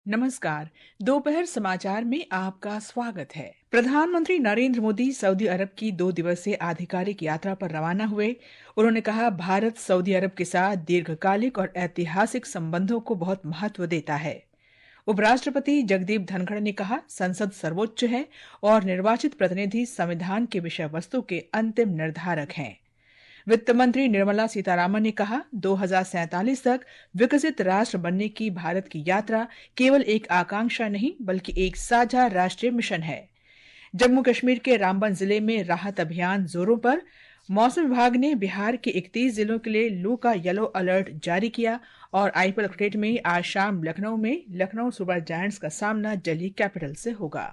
नमस्कार। दोपहर समाचार में आपका स्वागत है। प्रधानमंत्री नरेंद्र मोदी सऊदी अरब की 2 दिवसीय आधिकारिक यात्रा पर रवाना हुए। उन्होंने कहा, भारत सऊदी अरब के साथ दीर्घकालिक और ऐतिहासिक संबंधों को बहुत महत्व देता है। उपराष्ट्रपति जगदीप धनखड़ ने कहा, संसद सर्वोच्च है और निर्वाचित प्रतिनिधि संविधान के विषय वस्तु के अंतिम निर्धारक हैं। वित्त मंत्री निर्मला सीतारामन ने कहा, 2047 तक विकसित राष्ट्र बनने की भारत की यात्रा केवल एक आकांक्षा नहीं बल्कि एक साझा राष्ट्रीय मिशन है। जम्मू कश्मीर के रामबन जिले में राहत अभियान जोरों पर। मौसम विभाग ने बिहार के 31 जिलों के लिए लू का येलो अलर्ट जारी किया और आईपीएल क्रिकेट में आज शाम लखनऊ में लखनऊ सुपर जायंट्स का सामना दिल्ली कैपिटल से होगा।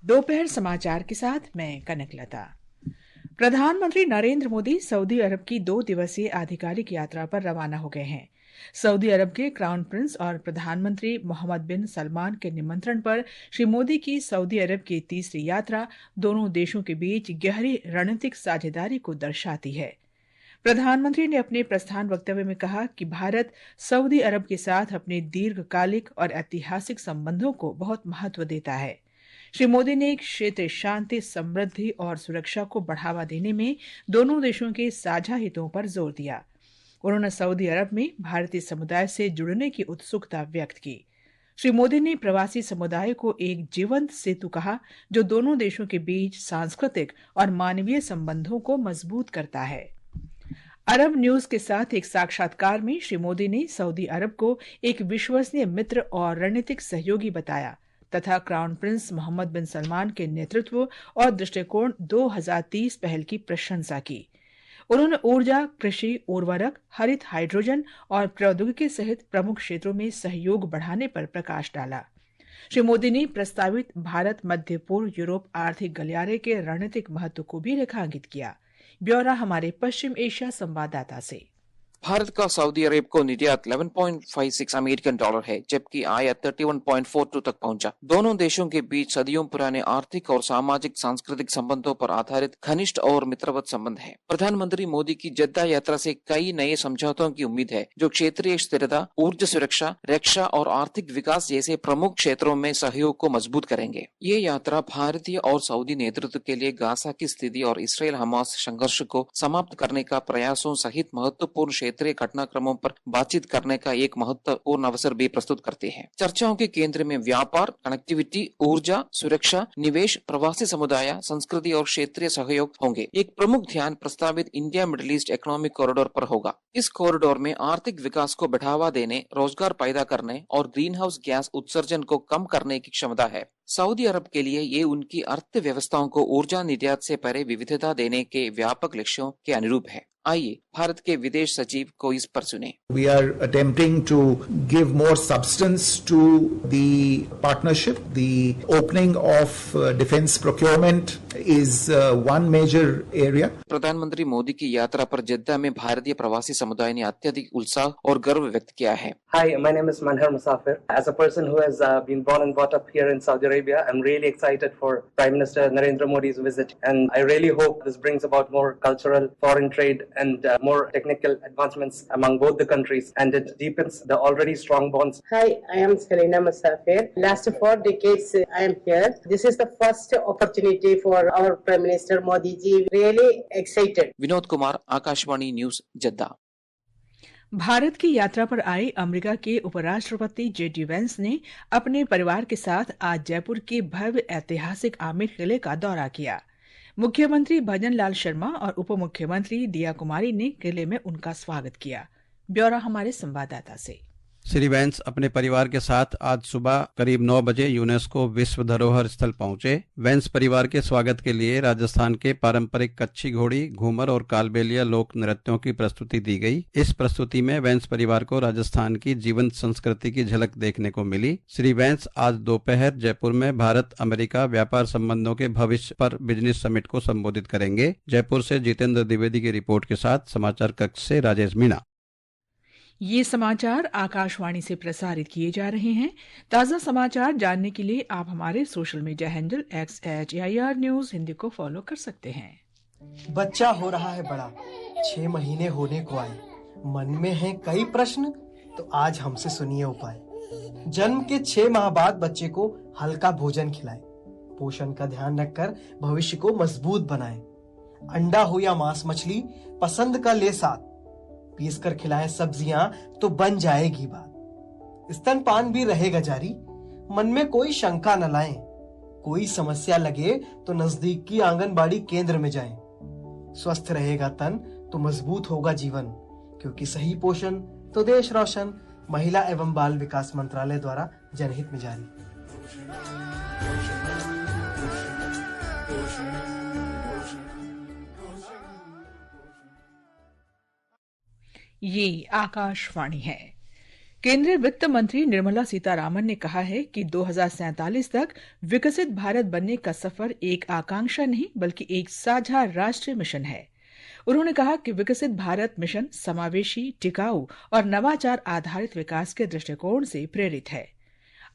दोपहर समाचार के साथ मैं कनकलता। प्रधानमंत्री नरेंद्र मोदी सऊदी अरब की 2 दिवसीय आधिकारिक यात्रा पर रवाना हो गए हैं। सऊदी अरब के क्राउन प्रिंस और प्रधानमंत्री मोहम्मद बिन सलमान के निमंत्रण पर श्री मोदी की सऊदी अरब की तीसरी यात्रा दोनों देशों के बीच गहरी रणनीतिक साझेदारी को दर्शाती है। प्रधानमंत्री ने अपने प्रस्थान वक्तव्य में कहा कि भारत सऊदी अरब के साथ अपने दीर्घकालिक और ऐतिहासिक संबंधों को बहुत महत्व देता है। श्री मोदी ने क्षेत्रीय शांति, समृद्धि और सुरक्षा को बढ़ावा देने में दोनों देशों के साझा हितों पर जोर दिया। उन्होंने सऊदी अरब में भारतीय समुदाय से जुड़ने की उत्सुकता व्यक्त की। श्री मोदी ने प्रवासी समुदाय को एक जीवंत सेतु कहा, जो दोनों देशों के बीच सांस्कृतिक और मानवीय संबंधों को मजबूत करता है। अरब न्यूज के साथ एक साक्षात्कार में श्री मोदी ने सऊदी अरब को एक विश्वसनीय मित्र और रणनीतिक सहयोगी बताया तथा क्राउन प्रिंस मोहम्मद बिन सलमान के नेतृत्व और दृष्टिकोण 2030 पहल की प्रशंसा की। उन्होंने ऊर्जा, कृषि, उर्वरक, हरित हाइड्रोजन और प्रौद्योगिकी सहित प्रमुख क्षेत्रों में सहयोग बढ़ाने पर प्रकाश डाला। श्री मोदी ने प्रस्तावित भारत मध्य पूर्व यूरोप आर्थिक गलियारे के रणनीतिक महत्व को भी रेखांकित किया। ब्यौरा हमारे पश्चिम एशिया संवाददाता से। भारत का सऊदी अरब को निर्यात 11.56 अमेरिकन डॉलर है, जबकि आयात 31.42 तक पहुंचा। दोनों देशों के बीच सदियों पुराने आर्थिक और सामाजिक सांस्कृतिक संबंधों पर आधारित घनिष्ठ और मित्रवत संबंध है। प्रधानमंत्री मोदी की जद्दा यात्रा से कई नए समझौतों की उम्मीद है, जो क्षेत्रीय स्थिरता, ऊर्जा सुरक्षा, रक्षा और आर्थिक विकास जैसे प्रमुख क्षेत्रों में सहयोग को मजबूत करेंगे। ये यात्रा भारतीय और सऊदी नेतृत्व के लिए गाजा की स्थिति और इसराइल हमास संघर्ष को समाप्त करने का प्रयासों सहित महत्वपूर्ण क्षेत्रीय घटनाक्रमों पर बातचीत करने का एक महत्वपूर्ण अवसर भी प्रस्तुत करते हैं। चर्चाओं के केंद्र में व्यापार, कनेक्टिविटी, ऊर्जा, सुरक्षा, निवेश, प्रवासी समुदाय, संस्कृति और क्षेत्रीय सहयोग होंगे। एक प्रमुख ध्यान प्रस्तावित India middle east economic corridor पर होगा। इस कॉरिडोर में आर्थिक विकास को बढ़ावा देने, रोजगार पैदा करने और ग्रीन हाउस गैस उत्सर्जन को कम करने की क्षमता है। सऊदी अरब के लिए ये उनकी अर्थव्यवस्थाओं को ऊर्जा निर्यात से परे विविधता देने के व्यापक लक्ष्यों के अनुरूप है। आइए भारत के विदेश सचिव को इस पर सुने। We are attempting to give more substance to the partnership. The opening of defense procurement is one major area. प्रधानमंत्री मोदी की यात्रा पर जद्दा में भारतीय प्रवासी समुदाय ने अत्यधिक उत्साह और गर्व व्यक्त किया है। Hi, my name is Manhar Musafir. As a person who has been born and brought up here in Saudi Arabia, I'm really excited for Prime Minister Narendra Modi's visit, and I really hope this brings about more cultural, foreign trade, and more technical advancements among both the countries, and it deepens the already strong bonds. Hi, I am Selina Musafir. Last 4 decades I am here. This is the first opportunity for our Prime Minister Modi ji. Really excited. Vinod Kumar, Akashvani news, Jeddah. Bharat की यात्रा पर आए America के उपराष्ट्रपति JD Vance ने अपने परिवार के साथ आज जयपुर के भव्य ऐतिहासिक आमेर किले का दौरा किया। मुख्यमंत्री भजन लाल शर्मा और उप मुख्यमंत्री दिया कुमारी ने किले में उनका स्वागत किया। ब्यौरा हमारे संवाददाता से। श्री वेंस अपने परिवार के साथ आज सुबह करीब 9 बजे यूनेस्को विश्व धरोहर स्थल पहुंचे। वेंस परिवार के स्वागत के लिए राजस्थान के पारंपरिक कच्छी घोड़ी, घूमर और कालबेलिया लोक नृत्यों की प्रस्तुति दी गई। इस प्रस्तुति में वेंस परिवार को राजस्थान की जीवंत संस्कृति की झलक देखने को मिली। श्री वेंस आज दोपहर जयपुर में भारत अमेरिका व्यापार संबंधों के भविष्य पर बिजनेस समिट को संबोधित करेंगे। जयपुर से जितेंद्र द्विवेदी की रिपोर्ट के साथ समाचार कक्ष से राजेश मीणा। ये समाचार आकाशवाणी से प्रसारित किए जा रहे हैं। ताज़ा समाचार जानने के लिए आप हमारे social media handle @AIR news Hindi को फॉलो कर सकते हैं। बच्चा हो रहा है बड़ा, 6 महीने होने को आए, मन में है कई प्रश्न, तो आज हमसे सुनिए उपाय। जन्म के 6 माह बाद बच्चे को हल्का भोजन खिलाएं। पोषण का ध्यान रखकर भविष्य को मजबूत बनाएं। अंडा हो या मांस मछली पसंद का ले साथ। पीस कर खिलाएं सब्जियां तो बन जाएगी बात। स्तनपान भी रहेगा जारी। मन में कोई शंका न लाएं। कोई समस्या लगे तो नजदीक की आंगनबाड़ी केंद्र में जाएं। स्वस्थ रहेगा तन तो मजबूत होगा जीवन, क्योंकि सही पोषण तो देश रोशन। महिला एवं बाल विकास मंत्रालय द्वारा जनहित में जारी। ये आकाशवाणी है। केंद्रीय वित्त मंत्री निर्मला सीतारामन ने कहा है कि 2047 तक विकसित भारत बनने का सफर एक आकांक्षा नहीं बल्कि एक साझा राष्ट्रीय मिशन है। उन्होंने कहा कि विकसित भारत मिशन समावेशी, टिकाऊ और नवाचार आधारित विकास के दृष्टिकोण से प्रेरित है।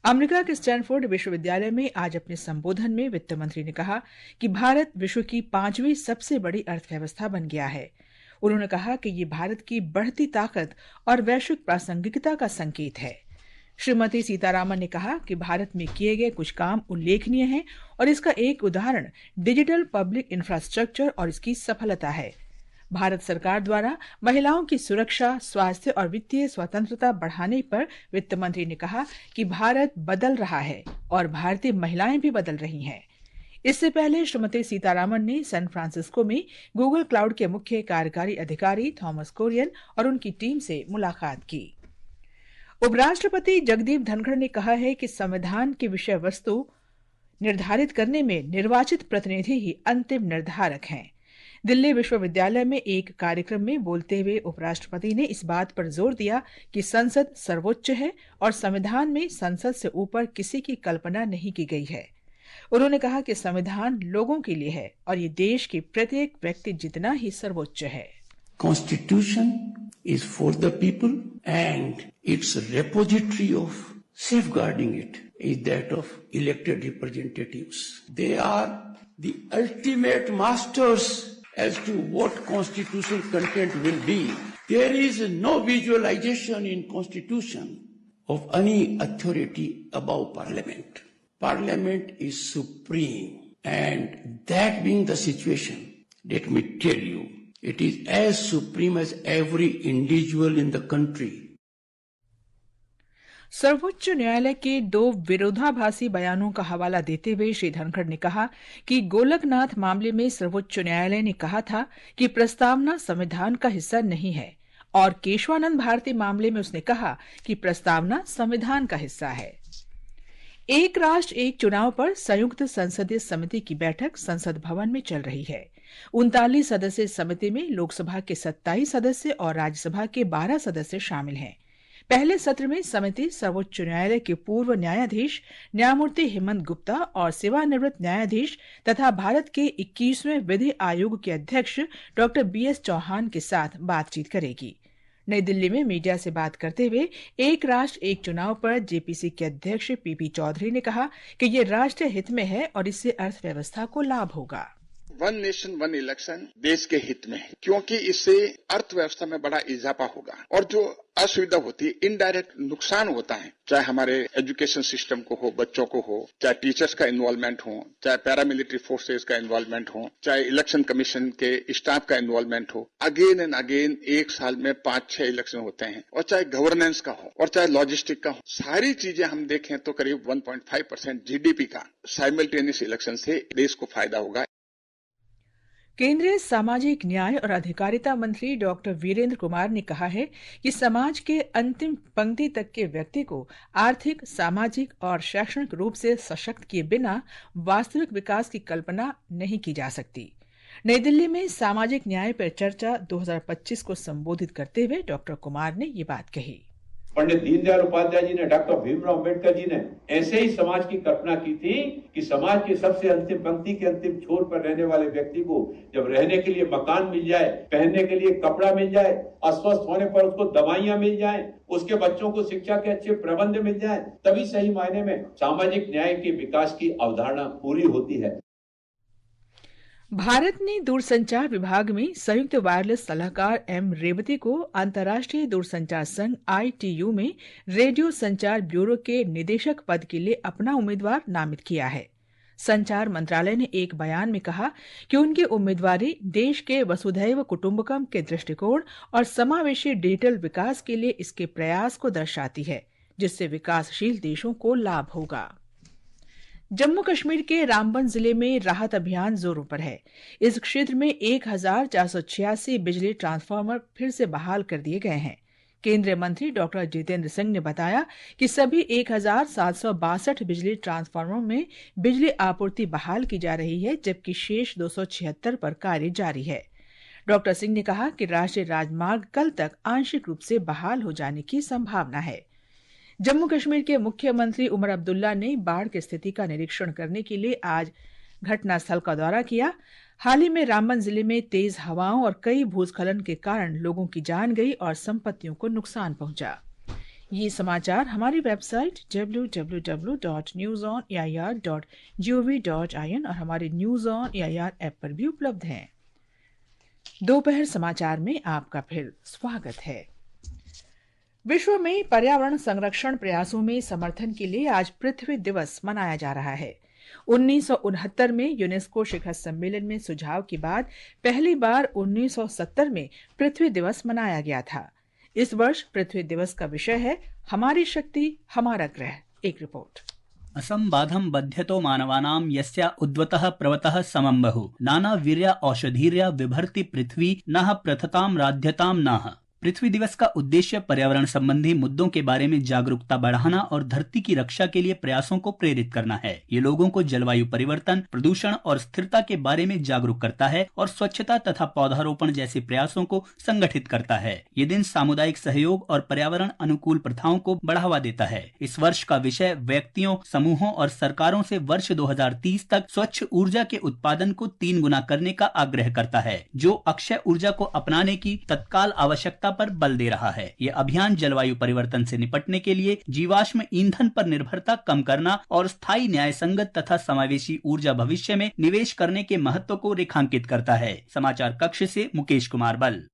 अमेरिका के स्टैनफोर्ड विश्वविद्यालय में आज अपने संबोधन में वित्त मंत्री ने कहा कि भारत विश्व की 5वीं सबसे बड़ी अर्थव्यवस्था बन गया है। उन्होंने कहा कि ये भारत की बढ़ती ताकत और वैश्विक प्रासंगिकता का संकेत है। श्रीमती सीतारामन ने कहा कि भारत में किए गए कुछ काम उल्लेखनीय हैं और इसका एक उदाहरण डिजिटल पब्लिक इंफ्रास्ट्रक्चर और इसकी सफलता है। भारत सरकार द्वारा महिलाओं की सुरक्षा, स्वास्थ्य और वित्तीय स्वतंत्रता बढ़ाने पर वित्त मंत्री ने कहा कि भारत बदल रहा है और भारतीय महिलाएं भी बदल रही हैं। इससे पहले श्रीमती सीतारामन ने सैन फ्रांसिस्को में गूगल क्लाउड के मुख्य कार्यकारी अधिकारी थॉमस कोरियन और उनकी टीम से मुलाकात की। उपराष्ट्रपति जगदीप धनखड़ ने कहा है कि संविधान की विषय वस्तु निर्धारित करने में निर्वाचित प्रतिनिधि ही अंतिम निर्धारक हैं। दिल्ली विश्वविद्यालय में एक कार्यक्रम में बोलते हुए उपराष्ट्रपति ने इस बात पर जोर दिया कि संसद सर्वोच्च है और संविधान में संसद से ऊपर किसी की कल्पना नहीं की गई है। उन्होंने कहा कि संविधान लोगों के लिए है और ये देश के प्रत्येक व्यक्ति जितना ही सर्वोच्च है। Constitution is for the people and its repository of safeguarding it is that of elected representatives. They are the ultimate masters as to what constitutional content will be. There is no visualization in Constitution of any authority above Parliament. Parliament is supreme, and that being the situation, let me tell you, it is as supreme as every individual in the country. सर्वोच्च न्यायालय के 2 विरोधाभासी बयानों का हवाला देते हुए श्री धनखड़ ने कहा कि गोलकनाथ मामले में सर्वोच्च न्यायालय ने कहा था कि प्रस्तावना संविधान का हिस्सा नहीं है और केशवानंद भारती मामले में उसने कहा कि प्रस्तावना संविधान का हिस्सा है। एक राष्ट्र एक चुनाव पर संयुक्त संसदीय समिति की बैठक संसद भवन में चल रही है। 39 सदस्यीय समिति में लोकसभा के 27 सदस्य और राज्यसभा के 12 सदस्य शामिल हैं। पहले सत्र में समिति सर्वोच्च न्यायालय के पूर्व न्यायाधीश न्यायमूर्ति हेमंत गुप्ता और सेवानिवृत्त न्यायाधीश तथा भारत के 21वें विधि आयोग के अध्यक्ष डॉक्टर BS चौहान के साथ बातचीत करेगी। नई दिल्ली में मीडिया से बात करते हुए एक राष्ट्र एक चुनाव पर जेपीसी के अध्यक्ष PP चौधरी ने कहा कि ये राष्ट्रीय हित में है और इससे अर्थव्यवस्था को लाभ होगा। वन नेशन वन इलेक्शन देश के हित में है, क्योंकि इससे अर्थव्यवस्था में बड़ा इजाफा होगा और जो असुविधा होती है, इनडायरेक्ट नुकसान होता है, चाहे हमारे एजुकेशन सिस्टम को हो, बच्चों को हो, चाहे टीचर्स का इन्वॉल्वमेंट हो, चाहे पैरामिलिट्री फोर्सेस का इन्वॉल्वमेंट हो, चाहे इलेक्शन कमीशन के स्टाफ का इन्वॉल्वमेंट हो। अगेन एंड अगेन एक साल में 5-6 इलेक्शन होते हैं और चाहे गवर्नेंस का हो और चाहे लॉजिस्टिक का हो, सारी चीजें हम देखें तो करीब 1.5% GDP का साइमल्टेनियस इलेक्शन से देश को फायदा होगा। केंद्रीय सामाजिक न्याय और अधिकारिता मंत्री डॉक्टर वीरेंद्र कुमार ने कहा है कि समाज के अंतिम पंक्ति तक के व्यक्ति को आर्थिक, सामाजिक और शैक्षणिक रूप से सशक्त किए बिना वास्तविक विकास की कल्पना नहीं की जा सकती। नई दिल्ली में सामाजिक न्याय पर चर्चा 2025 को संबोधित करते हुए डॉक्टर कुमार ने ये बात कही। पंडित दीनदयाल उपाध्याय जी ने, डॉक्टर भीमराव अम्बेडकर जी ने ऐसे ही समाज की कल्पना की थी कि समाज के सबसे अंतिम पंक्ति के अंतिम छोर पर रहने वाले व्यक्ति को जब रहने के लिए मकान मिल जाए, पहनने के लिए कपड़ा मिल जाए, अस्वस्थ होने पर उसको दवाइयां मिल जाएं, उसके बच्चों को शिक्षा के अच्छे प्रबंध मिल जाएं, तभी सही मायने में सामाजिक न्याय के विकास की अवधारणा पूरी होती है। भारत ने दूरसंचार विभाग में संयुक्त वायरलेस सलाहकार एम रेवती को अंतर्राष्ट्रीय दूरसंचार संघ ITU में रेडियो संचार ब्यूरो के निदेशक पद के लिए अपना उम्मीदवार नामित किया है। संचार मंत्रालय ने एक बयान में कहा कि उनकी उम्मीदवारी देश के वसुधैव कुटुंबकम के दृष्टिकोण और समावेशी डिजिटल विकास के लिए इसके प्रयास को दर्शाती है, जिससे विकासशील देशों को लाभ होगा। जम्मू कश्मीर के रामबन जिले में राहत अभियान जोरों पर है। इस क्षेत्र में 1486 बिजली ट्रांसफार्मर फिर से बहाल कर दिए गए हैं। केंद्रीय मंत्री डॉक्टर जितेंद्र सिंह ने बताया कि सभी 1762 बिजली ट्रांसफार्मरों में बिजली आपूर्ति बहाल की जा रही है, जबकि शेष 276 पर कार्य जारी है। डॉक्टर सिंह ने कहा कि राष्ट्रीय राजमार्ग कल तक आंशिक रूप से बहाल हो जाने की संभावना है। जम्मू कश्मीर के मुख्यमंत्री उमर अब्दुल्ला ने बाढ़ की स्थिति का निरीक्षण करने के लिए आज घटनास्थल का दौरा किया। हाल ही में रामबन जिले में तेज हवाओं और कई भूस्खलन के कारण लोगों की जान गई और संपत्तियों को नुकसान पहुंचा। ये समाचार हमारी वेबसाइट www.newsonair.gov.in और हमारे न्यूज ऑन एआईआर ऐप पर भी उपलब्ध हैं। दोपहर समाचार में आपका फिर स्वागत है। विश्व में पर्यावरण संरक्षण प्रयासों में समर्थन के लिए आज पृथ्वी दिवस मनाया जा रहा है। 1969 में यूनेस्को शिखर सम्मेलन में सुझाव के बाद पहली बार 1970 में पृथ्वी दिवस मनाया गया था। इस वर्ष पृथ्वी दिवस का विषय है हमारी शक्ति हमारा ग्रह। एक रिपोर्ट। असंबाधं बध्यतो मानवानां यस्या उद्वतः प्रवतः समं बहु नाना वीर्या औषधीर्या विभर्ति पृथ्वी नः प्रथतां राध्यतां नः। पृथ्वी दिवस का उद्देश्य पर्यावरण संबंधी मुद्दों के बारे में जागरूकता बढ़ाना और धरती की रक्षा के लिए प्रयासों को प्रेरित करना है। ये लोगों को जलवायु परिवर्तन, प्रदूषण और स्थिरता के बारे में जागरूक करता है और स्वच्छता तथा पौधारोपण जैसे प्रयासों को संगठित करता है। ये दिन सामुदायिक सहयोग और पर्यावरण अनुकूल प्रथाओं को बढ़ावा देता है। इस वर्ष का विषय व्यक्तियों, समूहों और सरकारों से वर्ष 2030 तक स्वच्छ ऊर्जा के उत्पादन को 3 गुना करने का आग्रह करता है, जो अक्षय ऊर्जा को अपनाने की तत्काल आवश्यकता पर बल दे रहा है। यह अभियान जलवायु परिवर्तन से निपटने के लिए जीवाश्म ईंधन पर निर्भरता कम करना और स्थायी, न्यायसंगत तथा समावेशी ऊर्जा भविष्य में निवेश करने के महत्व को रेखांकित करता है। समाचार कक्ष से मुकेश कुमार बल।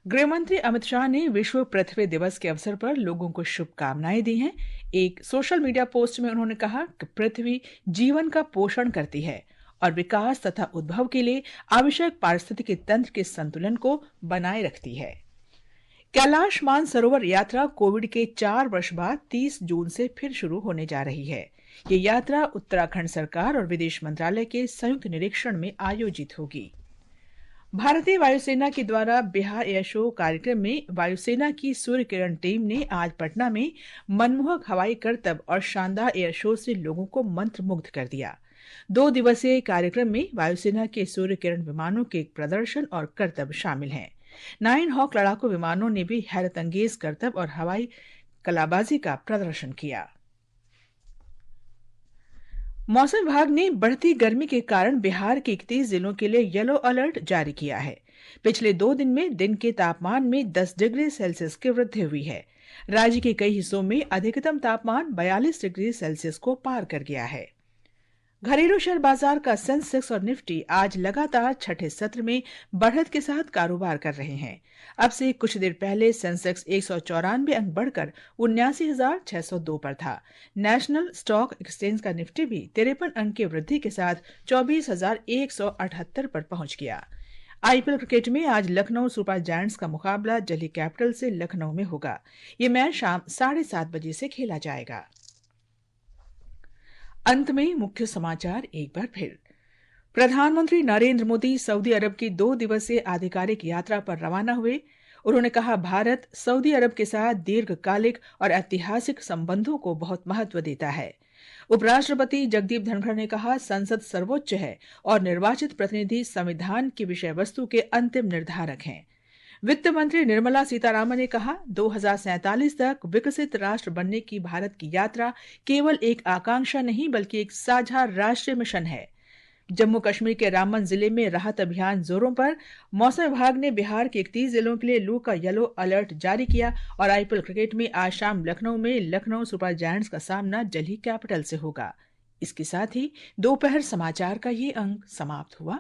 गृह मंत्री अमित शाह ने विश्व पृथ्वी दिवस के अवसर पर लोगों को शुभकामनाएं दी हैं। एक सोशल मीडिया पोस्ट में उन्होंने कहा कि पृथ्वी जीवन का पोषण करती है और विकास तथा उद्भव के लिए आवश्यक पारिस्थितिकी तंत्र के संतुलन को बनाए रखती है। कैलाश मानसरोवर यात्रा कोविड के 4 वर्ष बाद 30 जून से फिर शुरू होने जा रही है। ये यात्रा उत्तराखंड सरकार और विदेश मंत्रालय के संयुक्त निरीक्षण में आयोजित होगी। भारतीय वायुसेना के द्वारा बिहार एयर शो कार्यक्रम में वायुसेना की सूर्य किरण टीम ने आज पटना में मनमोहक हवाई करतब और शानदार एयर शो से लोगों को मंत्रमुग्ध कर दिया। 2 दिवसीय कार्यक्रम में वायुसेना के सूर्य किरण विमानों के प्रदर्शन और करतब शामिल हैं। 9 हॉक लड़ाकू विमानों ने भी हैरत अंगेज करतब और हवाई कलाबाजी का प्रदर्शन किया। मौसम विभाग ने बढ़ती गर्मी के कारण बिहार के 31 जिलों के लिए येलो अलर्ट जारी किया है। पिछले 2 दिन में दिन के तापमान में 10 डिग्री सेल्सियस की वृद्धि हुई है। राज्य के कई हिस्सों में अधिकतम तापमान 42 डिग्री सेल्सियस को पार कर गया है। घरेलू शेयर बाजार का सेंसेक्स और निफ्टी आज लगातार छठे सत्र में बढ़त के साथ कारोबार कर रहे हैं। अब से कुछ देर पहले सेंसेक्स 194 अंक बढ़कर 79,602 पर था। नेशनल स्टॉक एक्सचेंज का निफ्टी भी 53 अंक की वृद्धि के साथ 24,178 पर पहुंच गया। आईपीएल क्रिकेट में आज लखनऊ सुपर जायंट्स का मुकाबला दिल्ली कैपिटल से लखनऊ में होगा। ये मैच शाम 7:30 बजे से खेला जाएगा। अंत में मुख्य समाचार एक बार फिर। प्रधानमंत्री नरेंद्र मोदी सऊदी अरब की 2 दिवसीय आधिकारिक यात्रा पर रवाना हुए। उन्होंने कहा, भारत सऊदी अरब के साथ दीर्घकालिक और ऐतिहासिक संबंधों को बहुत महत्व देता है। उपराष्ट्रपति जगदीप धनखड़ ने कहा, संसद सर्वोच्च है और निर्वाचित प्रतिनिधि संविधान की विषय वस्तु के अंतिम निर्धारक हैं। वित्त मंत्री निर्मला सीतारामन ने कहा, 2047 तक विकसित राष्ट्र बनने की भारत की यात्रा केवल एक आकांक्षा नहीं बल्कि एक साझा राष्ट्रीय मिशन है। जम्मू कश्मीर के रामबन जिले में राहत अभियान जोरों पर। मौसम विभाग ने बिहार के 31 जिलों के लिए लू का येलो अलर्ट जारी किया और आईपीएल क्रिकेट में आज शाम लखनऊ में लखनऊ सुपर जायंट्स का सामना दिल्ली कैपिटल से होगा। इसके साथ ही दोपहर समाचार का ये अंक समाप्त हुआ।